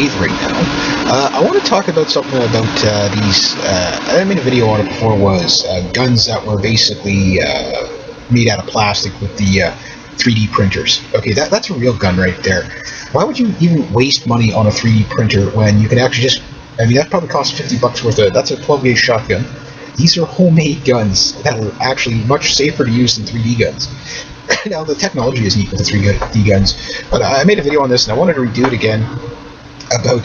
lathe right now. I want to talk about something about these. I made a video on it before. Was guns that were basically made out of plastic with the 3D printers. Okay, that's a real gun right there. Why would you even waste money on a 3D printer when you can actually just? I mean, that probably costs $50 worth of. That's a 12 gauge shotgun. These are homemade guns that are actually much safer to use than 3D guns. Now, the technology is neat with the 3D guns, but I made a video on this and I wanted to redo it again about,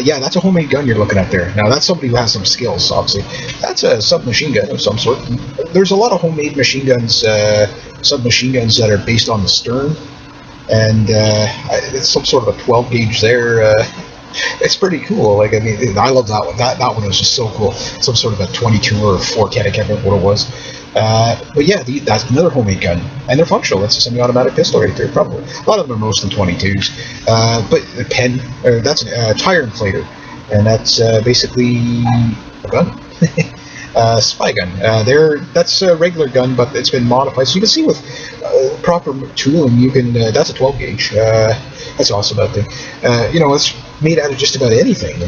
yeah, that's a homemade gun you're looking at there. Now, that's somebody who has some skills, obviously. That's a submachine gun of some sort. There's a lot of homemade machine guns, submachine guns that are based on the stern, and it's some sort of a 12 gauge there. It's pretty cool. Like, I mean, I love that one. That one was just so cool. Some sort of a 22 or a 410, I can't remember what it was. But yeah, that's another homemade gun, and they're functional. That's a semi-automatic pistol right there, probably. A lot of them are mostly 22s. But the pen, that's a tire inflator, and that's basically a gun. Spy gun. That's a regular gun, but it's been modified. So you can see with proper tooling, you can. That's a 12 gauge. That's awesome, that thing. It's made out of just about anything.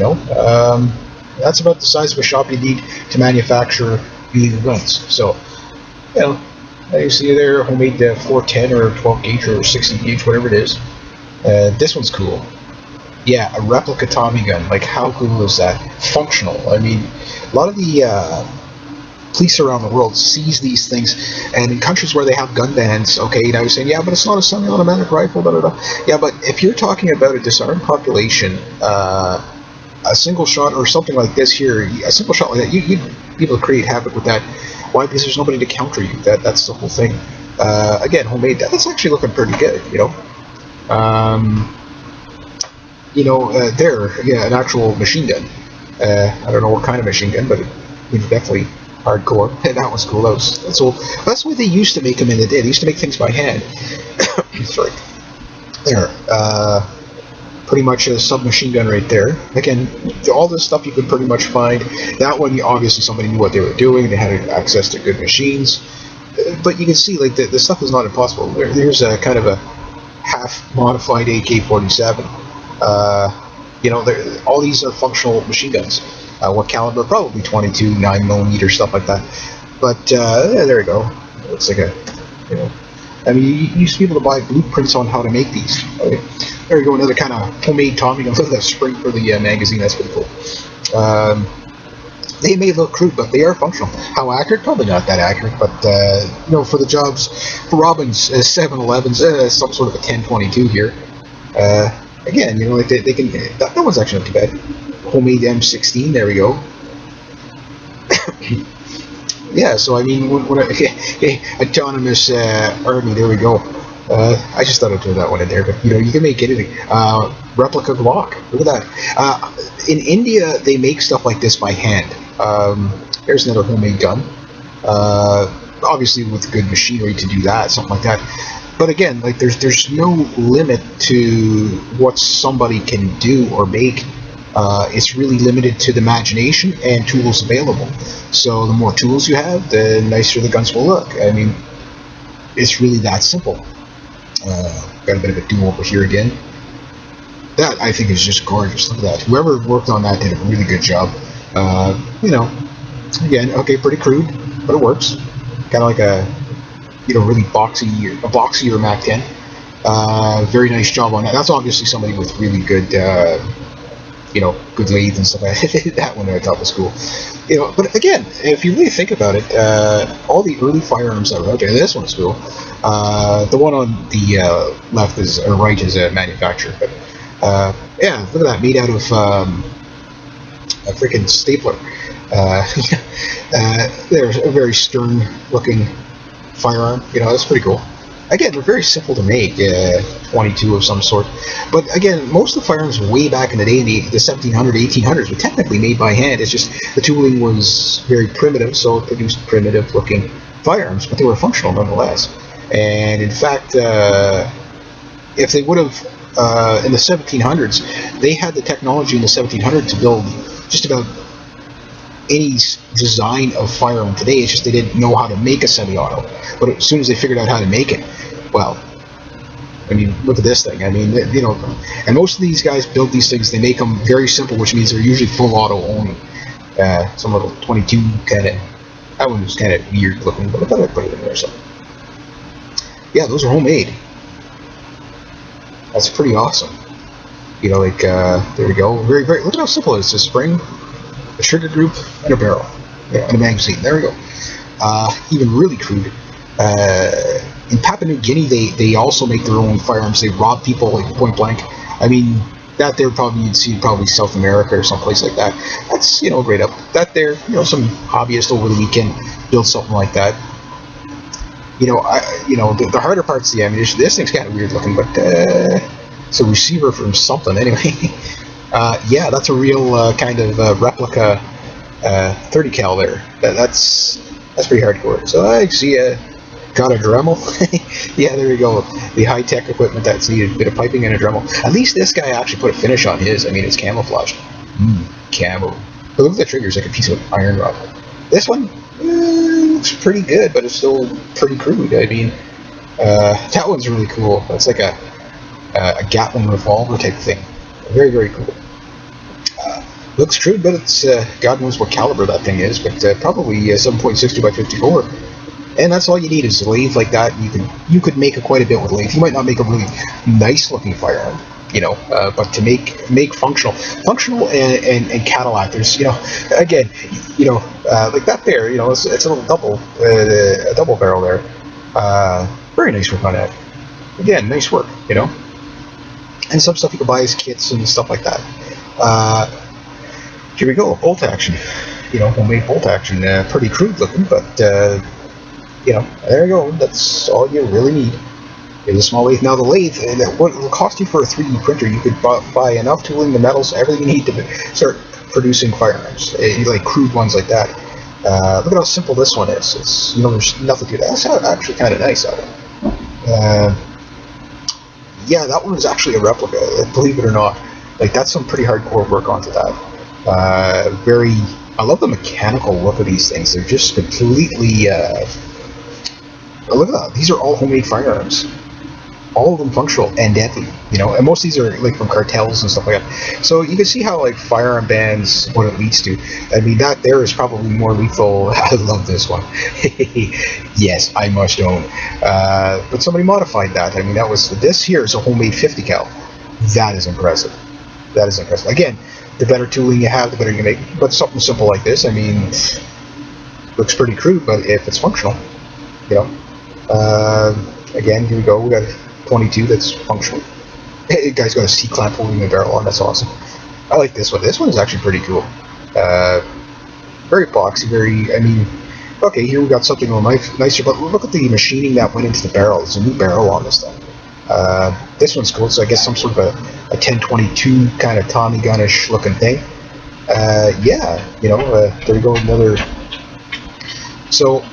That's about the size of a shop you need to manufacture illegal guns. So, you see there, homemade 410 or 12 gauge or 60 gauge, whatever it is. This one's cool. Yeah, a replica Tommy gun. Like, how cool is that? Functional. I mean, a lot of the police around the world seize these things, and in countries where they have gun bans, okay, I was saying, yeah, but it's not a semi-automatic rifle, blah, blah, blah. Yeah, but if you're talking about a disarmed population, a single shot or something like this here, a simple shot like that, you'd be able to create havoc with that. Why? Because there's nobody to counter you. That's the whole thing. Again, homemade. That's actually looking pretty good. There, yeah, an actual machine gun. I don't know what kind of machine gun, but definitely hardcore. That was cool. That's old. That's the way they used to make them in the day. They used to make things by hand. Sorry. There. Pretty much a submachine gun right there. Again, all this stuff you could pretty much find. That one, obviously somebody knew what they were doing. They had access to good machines. But you can see, like, the stuff is not impossible. There's a kind of a half-modified AK-47. All these are functional machine guns. What caliber? Probably 22, 9mm, stuff like that. But, there you go. Looks like I mean, you used to be able to buy blueprints on how to make these. Okay. There you go, another kind of homemade Tommy gun with a spring for the magazine. That's pretty cool. They may look crude, but they are functional. How accurate? Probably not that accurate, but for the jobs, for Robin's 711s, some sort of a 1022 here. Again, like they can. That one's actually not too bad. Homemade M16. There we go. Yeah, so I mean, when autonomous army, there we go. I just thought I'd throw that one in there, but you can make anything. Replica Glock. Look at that. In India, they make stuff like this by hand. There's another homemade gun. Obviously, with good machinery to do that, something like that. But again, like there's no limit to what somebody can do or make. It's really limited to the imagination and tools available. So the more tools you have, the nicer the guns will look. I mean, it's really that simple. Got a bit of a do-over here again. That, I think, is just gorgeous. Look at that. Whoever worked on that did a really good job. Again, okay, pretty crude, but it works. Kind of like a, really boxier Mac 10. Very nice job on that. That's obviously somebody with really good, good lathe and stuff like that. That one I thought was cool. But again, if you really think about it, all the early firearms that were out there, this one's cool. The one on the left or right is a manufacturer, but yeah, look at that, made out of a freaking stapler. There's a very stern-looking firearm. That's pretty cool. Again, they're very simple to make, 22 of some sort. But again, most of the firearms way back in the day, in the 1700s, 1800s, were technically made by hand. It's just the tooling was very primitive, so it produced primitive-looking firearms, but they were functional nonetheless. And in fact, if they would have, in the 1700s, they had the technology in the 1700s to build just about any design of firearm today. It's just they didn't know how to make a semi-auto. But as soon as they figured out how to make it, well, I mean, look at this thing. I mean, you know, and most of these guys build these things. They make them very simple, which means they're usually full auto only. Some little 22 kind of. That one was kind of weird looking, but I thought I'd put it in there. So, yeah, those are homemade. That's pretty awesome. You know, like there we go. Very, very. Look at how simple it is. It's a spring, a trigger group, and a barrel, and a magazine. There we go. Even really crude. In Papua New Guinea, they also make their own firearms. They rob people like point blank. I mean, that there probably you'd see probably South America or someplace like that. That's, you know, right up that there. You know, some hobbyist over the weekend build something like that. You know, the harder part's the ammunition. This thing's kind of weird looking, but it's a receiver from something anyway. Yeah, that's a real kind of replica 30 cal there. That's pretty hardcore. So I see got a Dremel. Yeah, there you go. The high-tech equipment that's needed. A bit of piping and a Dremel. At least this guy actually put a finish on his. I mean, it's camouflaged. Camo. But look at the triggers, like a piece of iron rod. This one looks pretty good, but it's still pretty crude. I mean, that one's really cool. That's like a Gatling revolver type thing. Very, very cool. Looks crude, but it's God knows what caliber that thing is, but probably 7.62 by 54. And that's all you need is a lathe like that. You could make quite a bit with a lathe. You might not make a really nice looking firearm, you know, but to make functional and Cadillac. There's, you know, again, you know, like that there, you know, it's a little a double barrel there. Very nice work on that. Again, nice work, you know. And some stuff you can buy as kits and stuff like that. Here we go, bolt action. You know, homemade bolt action. Pretty crude looking, but you know, there you go. That's all you really need. Is a small lathe. Now the lathe, what it will cost you for a 3D printer, you could buy enough tooling, the metals, everything you need to start producing firearms, like crude ones like that. Look at how simple this one is. It's, you know, there's nothing to it. That's actually kind of nice. Yeah, that one is actually a replica, believe it or not. Like, that's some pretty hardcore work onto that. I love the mechanical look of these things. They're just completely, look at that. These are all homemade firearms. All of them functional and deadly, you know, and most of these are like from cartels and stuff like that. So you can see how like firearm bans, what it leads to. I mean, that there is probably more lethal. I love this one. Yes, I must own. But somebody modified that. I mean, this here is a homemade 50 cal. That is impressive. That is impressive. Again, the better tooling you have, the better you make. But something simple like this, I mean, looks pretty crude, but if it's functional, you know. Again, here we go. We got 22 that's functional. Hey, guy's got a C-clamp holding the barrel on. That's awesome. I like this one. This one is actually pretty cool. Very boxy, I mean, okay, here we got something a little nicer, but look at the machining that went into the barrel. It's a new barrel on this thing. This one's cool, so I guess some sort of a 1022 kind of Tommy gun-ish looking thing. Yeah, you know, there we go, another. So,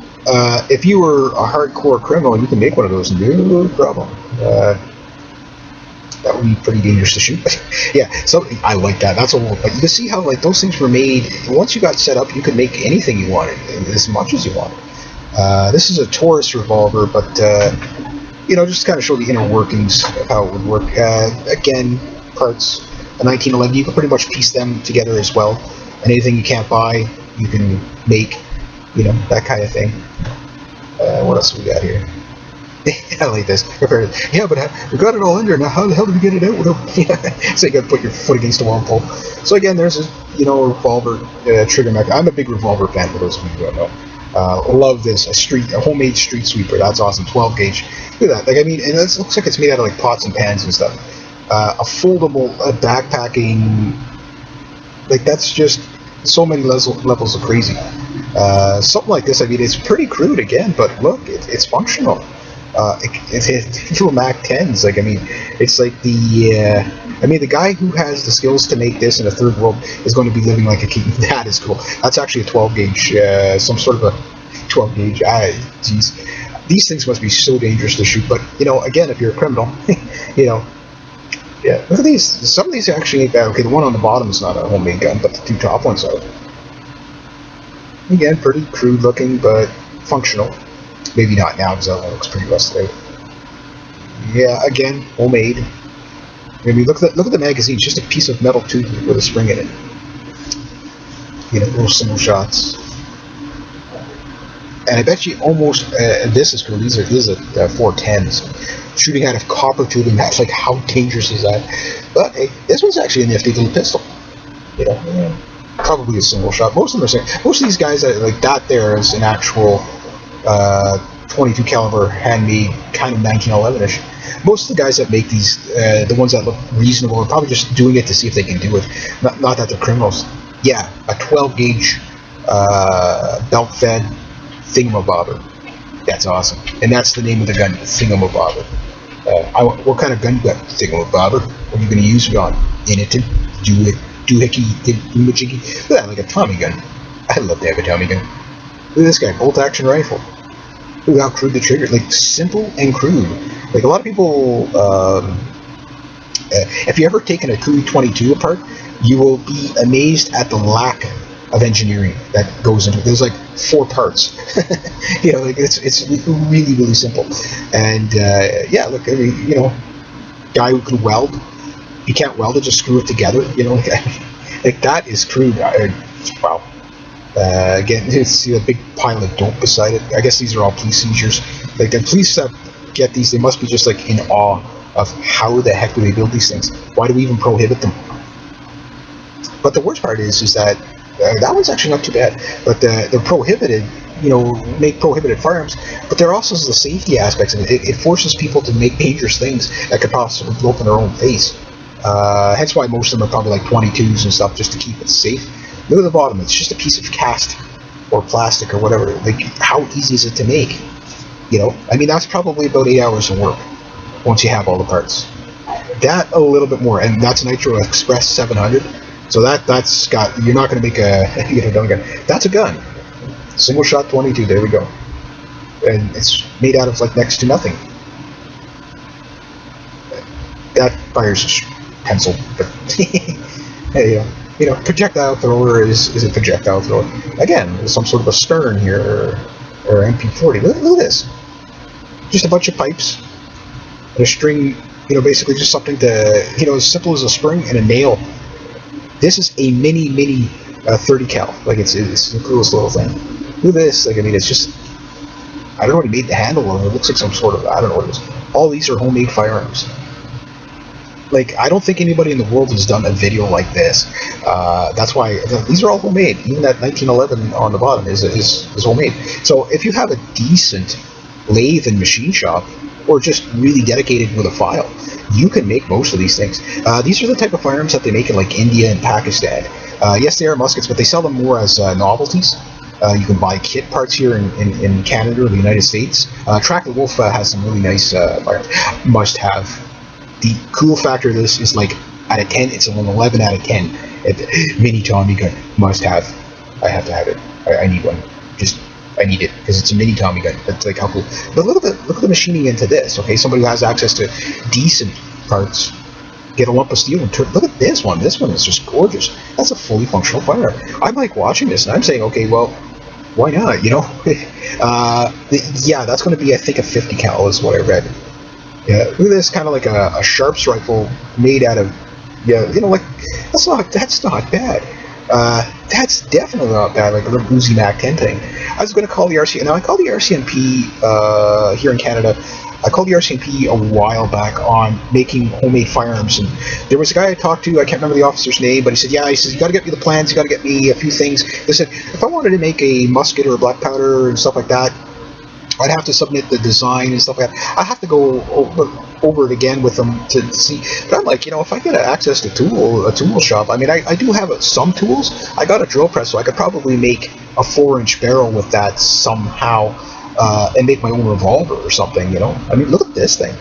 if you were a hardcore criminal, you can make one of those, no problem. That would be pretty dangerous to shoot. Yeah, so I like that. That's old, but you can see how like those things were made. Once you got set up, you could make anything you wanted, as much as you wanted. This is a Taurus revolver, but you know, just kind of show the inner workings of how it would work. Again, parts, a 1911. You can pretty much piece them together as well. And anything you can't buy, you can make. You know, that kind of thing. What else we got here? I like this. Yeah, but we got it all in there. Now, how the hell did we get it out? So you got to put your foot against the wall and pull. So again, there's a revolver trigger mech. I'm a big revolver fan. For those of you who don't know, love this. A homemade street sweeper. That's awesome. 12 gauge. Look at that. Like, I mean, and it looks like it's made out of like pots and pans and stuff. A foldable backpacking. Like, that's just so many levels of crazy. Something like this, I mean, it's pretty crude again, but look, it's functional. It's little Mac 10s. Like, I mean, it's like the guy who has the skills to make this in a third world is going to be living like a king. That is cool. That's actually a 12 gauge, some sort of a 12 gauge. Geez, these things must be so dangerous to shoot. But you know, again, if you're a criminal, you know. Yeah, look at these. Some of these actually ain't bad. Okay, the one on the bottom is not a homemade gun, but the two top ones are. Again, pretty crude looking, but functional. Maybe not now because that one looks pretty rusted out. Yeah, again, homemade. I mean, look at the magazine. It's just a piece of metal tube with a spring in it. You know, little single shots. And I bet you almost this is cool. These are 410s. Shooting out of copper tubing. That's like, how dangerous is that? But hey, this one's actually a nifty little pistol. You know, probably a single shot. Most of them are saying. Most of these guys like that. There is an actual 22 caliber handmade kind of 1911ish. Most of the guys that make these, the ones that look reasonable, are probably just doing it to see if they can do it. Not that they're criminals. Yeah, a 12 gauge belt fed thingamabobber. That's awesome. And that's the name of the gun, thingamabobber. What kind of gun you got, thingamabobber? What are you going to use it on? Innit? Doohickey, doomajiggy? Look at that, like a Tommy gun. I love to have a Tommy gun. Look at this guy, bolt action rifle. Look how crude the trigger, like simple and crude. Like a lot of people, if you ever taken a Kui 22 apart, you will be amazed at the lack of engineering that goes into it. There's like 4 parts. You know, like it's really, really simple. And yeah, look, I mean, you know, guy who can weld, you can't weld it, just screw it together. You know, like that is crude. Wow. Again, you see a big pile of dope beside it. I guess these are all police seizures. Like the police that get these, they must be just like in awe of how the heck do they build these things? Why do we even prohibit them? But the worst part is that that one's actually not too bad. But they're prohibited, you know, make prohibited firearms. But there also is the safety aspects of it. It forces people to make dangerous things that could possibly blow up in their own face. Hence why most of them are probably like 22s and stuff, just to keep it safe. Look at the bottom. It's just a piece of cast or plastic or whatever. Like, how easy is it to make? You know, I mean, that's probably about 8 hours of work once you have all the parts. That a little bit more, and that's Nitro Express 700. So that's got. You're not going to make a gun. That's a gun. Single shot 22. There we go. And it's made out of like next to nothing. That fires a pencil, but hey, you know, projectile thrower is a projectile thrower. Again, there's some sort of a stern here, or MP40. Look at this. Just a bunch of pipes, and a string, you know, basically just something to, you know, as simple as a spring and a nail. This is a mini 30 cal. Like, it's the coolest little thing. Look at this. Like, I mean, it's just, I don't know what he made the handle of. It looks like some sort of, I don't know what it is. All these are homemade firearms. Like, I don't think anybody in the world has done a video like this. That's why these are all homemade. Even that 1911 on the bottom is homemade. So if you have a decent lathe and machine shop, or just really dedicated with a file, you can make most of these things. These are the type of firearms that they make in like India and Pakistan. Yes, they are muskets, but they sell them more as novelties. You can buy kit parts here in Canada or the United States. Track the Wolf has some really nice firearms. Must have. The cool factor of this is, like, out of 10, it's an 11 out of 10. Mini Tommy gun, must have. I have to have it. I need one. I need it because it's a mini Tommy gun. That's like how cool. But look at the machining into this. Okay, somebody who has access to decent parts, get a lump of steel and turn. Look at this one. This one is just gorgeous. That's a fully functional firearm. I'm like watching this and I'm saying, okay, well, why not? You know, yeah, that's going to be, I think, a 50 cal is what I read. Yeah, look at this, kind of like a Sharps rifle made out of, yeah, you know, like that's not bad. That's definitely not bad, like a little Uzi Mac 10 thing. I was going to call the RCMP. Now, I called the RCMP here in Canada. I called the RCMP a while back on making homemade firearms, and there was a guy I talked to. I can't remember the officer's name, but he said, "Yeah," he says, "you got to get me the plans. You got to get me a few things." They said, if I wanted to make a musket or a black powder and stuff like that, I'd have to submit the design and stuff like that. I have to go over it again with them to see. But I'm like, you know, if I get access to a tool shop, I mean, I do have some tools. I got a drill press, so I could probably make a 4-inch barrel with that somehow, and make my own revolver or something, you know. I mean, look at this thing.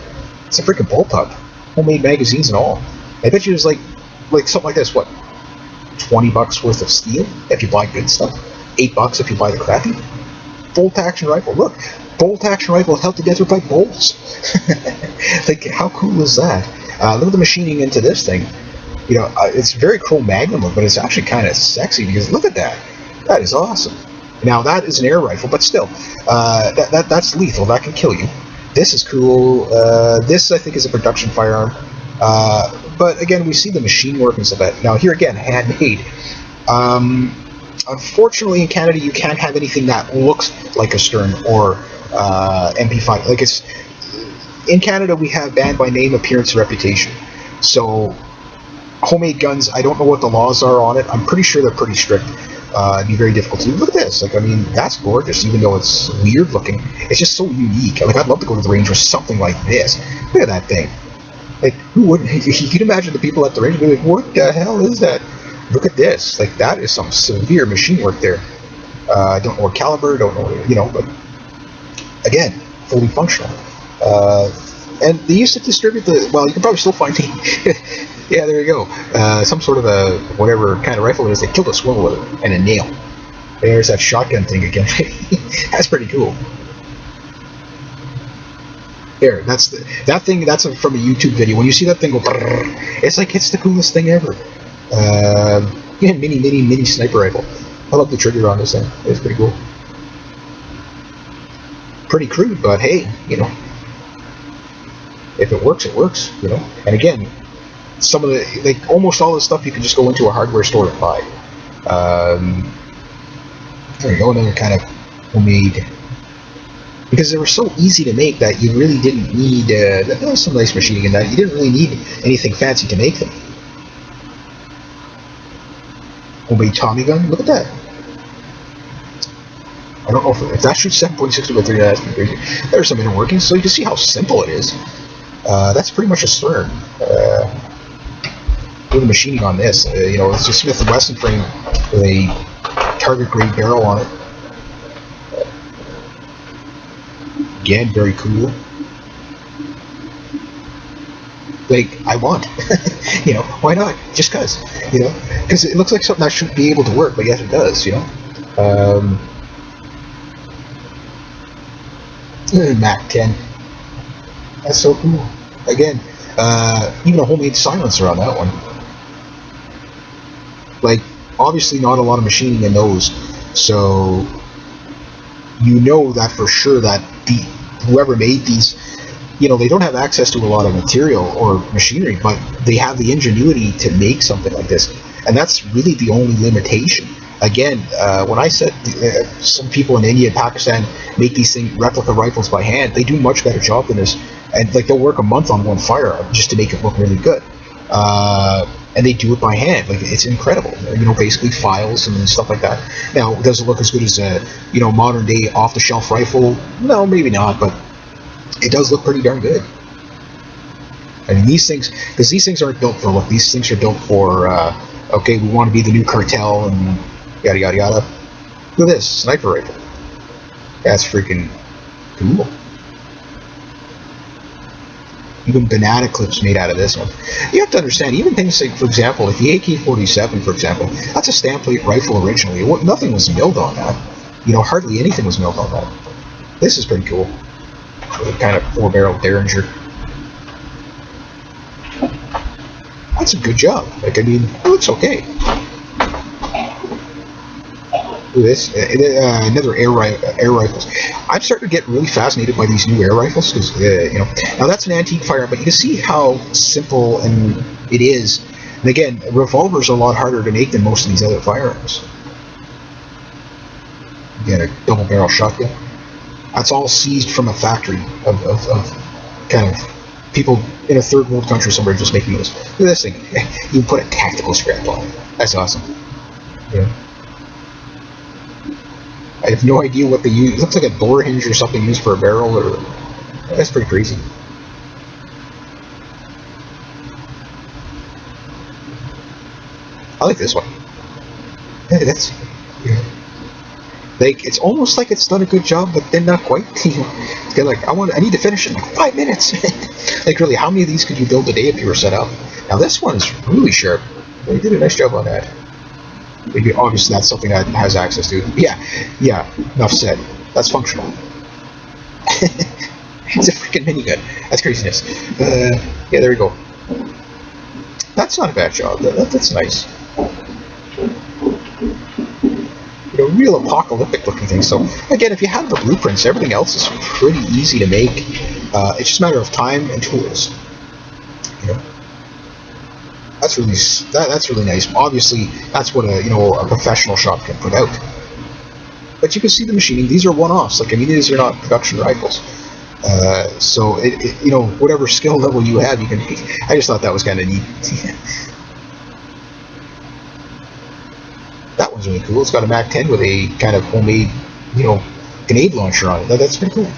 It's a freaking bullpup. Homemade magazines and all. I bet you it's like something like this, what, $20 worth of steel if you buy good stuff? $8 if you buy the crappy? Bolt action rifle. Look, bolt action rifle held together by bolts. Like, how cool is that? Look at the machining into this thing. You know, it's very Cro-Magnon look, but it's actually kind of sexy because look at that. That is awesome. Now that is an air rifle, but still, that's lethal. That can kill you. This is cool. This, I think, is a production firearm. But again, we see the machine work and stuff like that. Now, here again, handmade. Unfortunately, in Canada, you can't have anything that looks like a Stern or MP5. Like, it's in Canada, we have banned by name, appearance, and reputation. So, homemade guns, I don't know what the laws are on it. I'm pretty sure they're pretty strict. It'd be very difficult to do. Look at this. Like, I mean, that's gorgeous, even though it's weird looking. It's just so unique. Like, I'd love to go to the range with something like this. Look at that thing. Like, who wouldn't? You can imagine the people at the range be like, what the hell is that? Look at this. Like, that is some severe machine work there. I don't know what caliber, don't know, but again, fully functional. And they used to distribute well, you can probably still find the, yeah, there you go. Some sort of a, whatever kind of rifle it is, they killed a squirrel with it, and a nail. There's that shotgun thing again. That's pretty cool. There, that's that thing, that's from a YouTube video. When you see that thing go, it's like, it's the coolest thing ever. Yeah, mini sniper rifle. I love the trigger on this thing. It's pretty cool. Pretty crude, but hey, if it works, it works, And again, some of the, like, almost all the stuff you can just go into a hardware store and buy. There we go, another kind of homemade, because they were so easy to make that you really didn't need, that was some nice machining in that, you didn't really need anything fancy to make them. Homemade Tommy gun, look at that. I don't know if that shoots 7.62 by 30, that's pretty crazy. There's some inner workings, so you can see how simple it is. That's pretty much a Stern. With the machining on this, it's a Smith & Wesson frame with a target grade barrel on it. Again, very cool. Like, I want, why not? Just cause, because it looks like something that shouldn't be able to work, but yet it does, Mac 10. That's so cool. Again, even a homemade silencer on that one. Like, obviously not a lot of machining in those, so you know that for sure that whoever made these, they don't have access to a lot of material or machinery, but they have the ingenuity to make something like this, and that's really the only limitation. Again, when I said some people in India and Pakistan make these replica rifles by hand, they do a much better job than this, and like they'll work a month on one firearm just to make it look really good, and they do it by hand. Like, it's incredible, basically files and stuff like that. Now, does it look as good as a modern day off-the-shelf rifle? No, maybe not, but it does look pretty darn good. I mean, these things, because these things aren't built for look, these things are built for okay, we want to be the new cartel and yada yada yada. Look at this sniper rifle. That's freaking cool. Even banana clips made out of this one. You have to understand, even things like, for example, like the AK-47, for example, that's a stamp plate rifle originally. Nothing was milled on that. Hardly anything was milled on that. This is pretty cool. Kind of 4-barrel Derringer. That's a good job. Like, I mean, it looks okay. Look at this, another air rifles. I'm starting to get really fascinated by these new air rifles because, now that's an antique firearm, but you can see how simple and it is. And again, revolvers are a lot harder to make than most of these other firearms. Again, a double barrel shotgun. That's all seized from a factory of kind of people in a third world country somewhere just making this. Look at this thing. You put a tactical strap on it. That's awesome. Yeah. I have no idea what they use. It looks like a door hinge or something used for a barrel, or that's pretty crazy. I like this one. Hey, that's like, it's almost like it's done a good job, but then not quite. It's kind of like, I need to finish in like 5 minutes. Like, really, how many of these could you build a day if you were set up? Now this one's really sharp. They did a nice job on that. Obviously, that's something that has access to. Yeah. Enough said. That's functional. It's a freaking minigun. That's craziness. Yeah, there we go. That's not a bad job. That's nice. Real apocalyptic looking thing. So again, if you have the blueprints, everything else is pretty easy to make. It's just a matter of time and tools. You know, that's really nice. Obviously, that's what a professional shop can put out. But you can see the machining. These are one-offs. Like, I mean, these are not production rifles. So whatever skill level you have, you can. I just thought that was kind of neat. That one's really cool. It's got a MAC-10 with a kind of homemade, grenade launcher on it. That's pretty cool.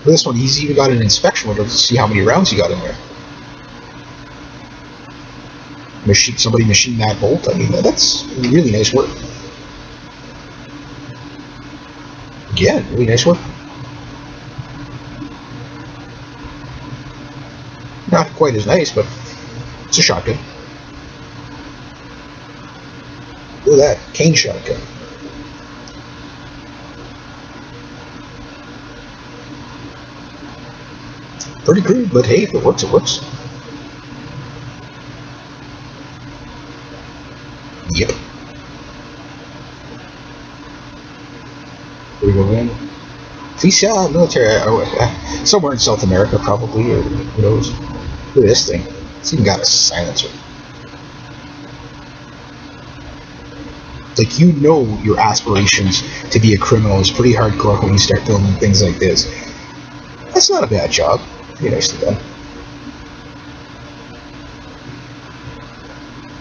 This one, he's even got an inspection window to see how many rounds he got in there. Somebody machined that bolt. I mean, that's really nice work. Yeah, really nice work. Not quite as nice, but it's a shotgun. Look at that, cane shotgun. Pretty crude, but hey, if it works, it works. Yep. Here we go again. FISA military, somewhere in South America probably, or who knows. Look at this thing. It's even got a silencer. Like, your aspirations to be a criminal is pretty hardcore when you start building things like this. That's not a bad job. Pretty nicely done.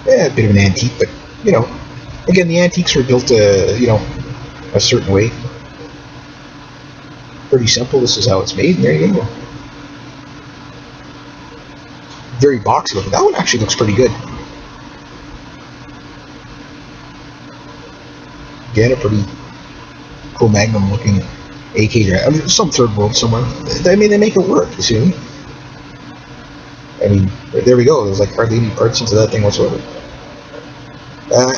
Yeah, a bit of an antique, but, again, the antiques were built, a certain way. Pretty simple. This is how it's made, and there you go. Very boxy looking. That one actually looks pretty good. Again, a pretty Cro-Magnon looking AK. I mean, some third world somewhere. I mean, they make it work, you see? I mean, there we go. There's like hardly any parts into that thing whatsoever.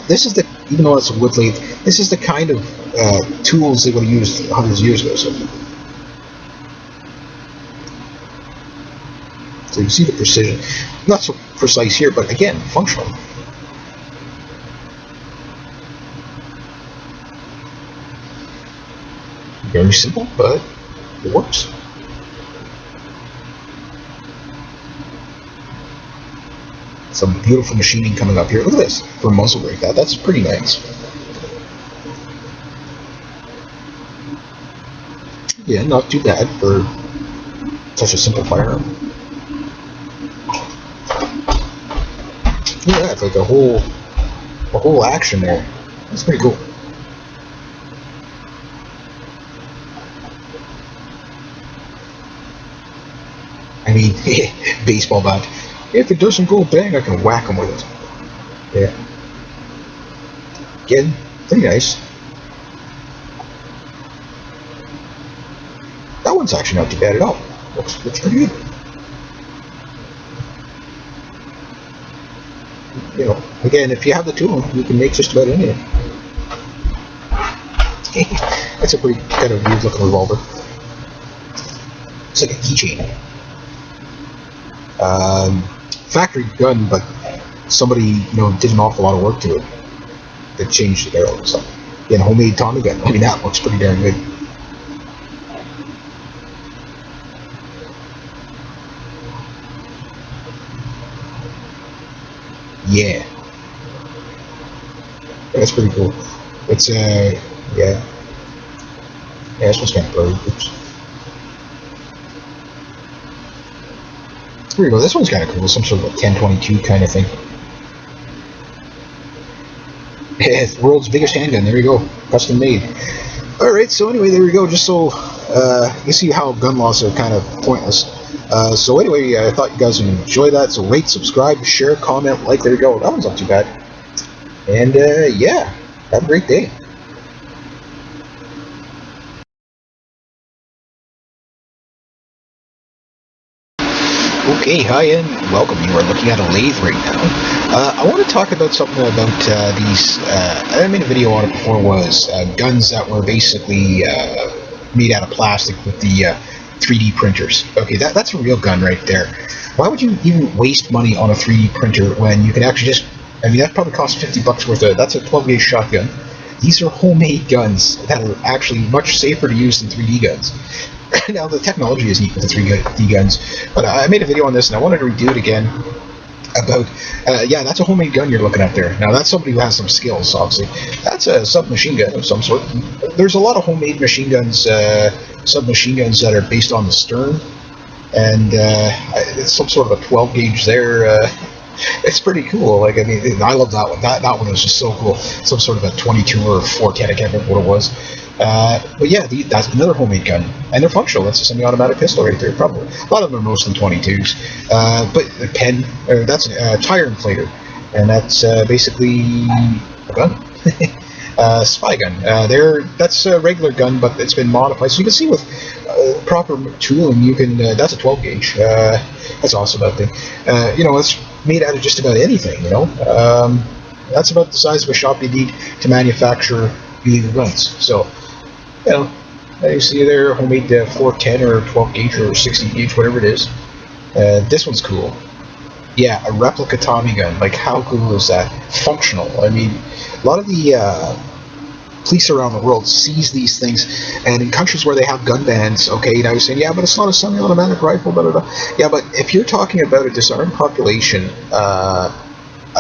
This is even though it's a wood lathe, this is the kind of tools they would have used hundreds of years ago. So you see the precision. Not so precise here, but again, functional. Very simple, but it works. Some beautiful machining coming up here. Look at this for a muzzle brake. That's pretty nice. Yeah, not too bad for such a simple firearm. Look at that, it's like a whole action there. That's pretty cool. I mean, baseball bat. If it doesn't go bang, I can whack him with it. Yeah. Again, pretty nice. That one's actually not too bad at all. Looks pretty good. Again, if you have the tool, you can make just about anything. That's a pretty kind of weird looking revolver. It's like a keychain. Factory gun, but somebody did an awful lot of work to it. They changed the barrel and stuff. Again, homemade Tommy gun. I mean, that looks pretty darn good. Yeah. That's pretty cool. It's yeah, this one's kind of blurry. Oops. Here we go. This one's kind of cool. Some sort of a 1022 kind of thing. Yeah, the world's biggest handgun. There you go. Custom made. Alright, so anyway, there we go. Just so you see how gun laws are kind of pointless. So anyway, I thought you guys would enjoy that. So rate, subscribe, share, comment, like. There you go. That one's not too bad. And yeah, have a great day. Okay, hi and welcome. You are looking at a lathe right now. I want to talk about something about these, I made a video on it before, was guns that were basically made out of plastic with the 3D printers. Okay, that's a real gun right there. Why would you even waste money on a 3D printer when you can actually just, I mean, that probably costs $50 worth of, that's a 12 gauge shotgun. These are homemade guns that are actually much safer to use than 3D guns. Now the technology is neat with the 3D guns, but I made a video on this and I wanted to redo it again about, yeah, that's a homemade gun you're looking at there. Now that's somebody who has some skills, obviously. That's a submachine gun of some sort. There's a lot of homemade machine guns, submachine guns that are based on the stern, and it's some sort of a 12 gauge there. It's pretty cool. Like, I mean, I love that one. That one was just so cool. Some sort of a 22 or 410, I can't remember what it was. But yeah, that's another homemade gun, and they're functional. That's a semi-automatic pistol right there, probably. A lot of them are mostly 22s. But the pen, that's a tire inflator, and that's basically a gun. Spy gun. That's a regular gun, but it's been modified. So you can see with proper tooling, you can. That's a 12 gauge. That's awesome, that thing. It's made out of just about anything. That's about the size of a shop you need to manufacture illegal guns. So, you see there, homemade 410 or 12 gauge or 60 gauge, whatever it is. This one's cool. Yeah, a replica Tommy gun. Like, how cool is that? Functional. I mean, a lot of the police around the world seize these things, and in countries where they have gun bans, okay, now you're saying, yeah, but it's not a semi-automatic rifle, blah, blah, blah. Yeah, but if you're talking about a disarmed population, a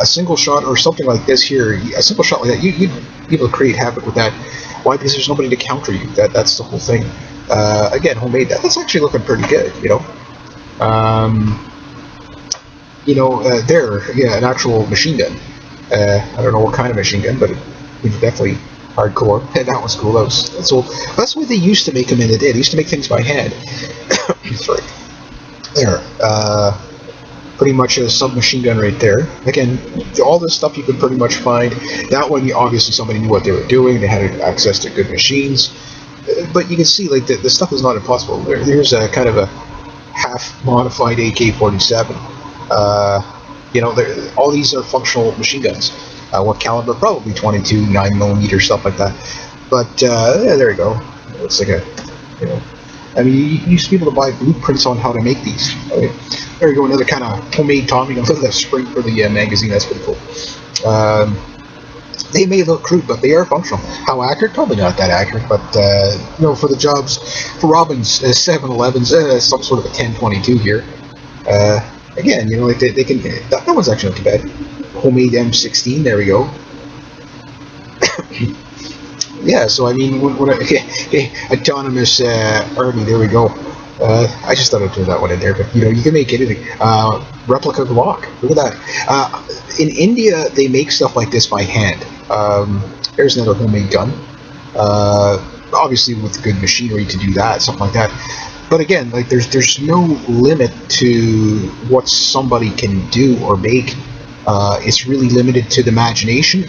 single shot or something like this here, a single shot like that, you'd be able to create havoc with that. Why? Because there's nobody to counter you. That's the whole thing. Again, homemade. That's actually looking pretty good. There, yeah, an actual machine gun. I don't know what kind of machine gun, but it's definitely hardcore. And that was cool. That's old. That's the way they used to make them in the day. They used to make things by hand. Sorry. There. Pretty much a submachine gun right there. Again, all this stuff you could pretty much find. That one, obviously somebody knew what they were doing. They had access to good machines. But you can see, like, the stuff is not impossible. There's a kind of a half-modified AK-47. All these are functional machine guns. What caliber? Probably 22, 9mm, stuff like that. But, yeah, there you go. It's like I mean, you used to be able to buy blueprints on how to make these. Okay. There you go, another kind of homemade Tommy gun. Look at that spring for the magazine, that's pretty cool. They may look crude, but they are functional. How accurate? Probably not that accurate, but, for the jobs, for Robin's 7-Elevens, some sort of a 1022 here. Again, they can, that one's actually not too bad. Homemade M16, there we go. Yeah, so I mean, autonomous army, there we go. I just thought I'd throw that one in there, but you can make anything. Replica Glock, look at that. In India, they make stuff like this by hand. There's another homemade gun. Obviously with good machinery to do that, something like that. But again, like there's no limit to what somebody can do or make. It's really limited to the imagination.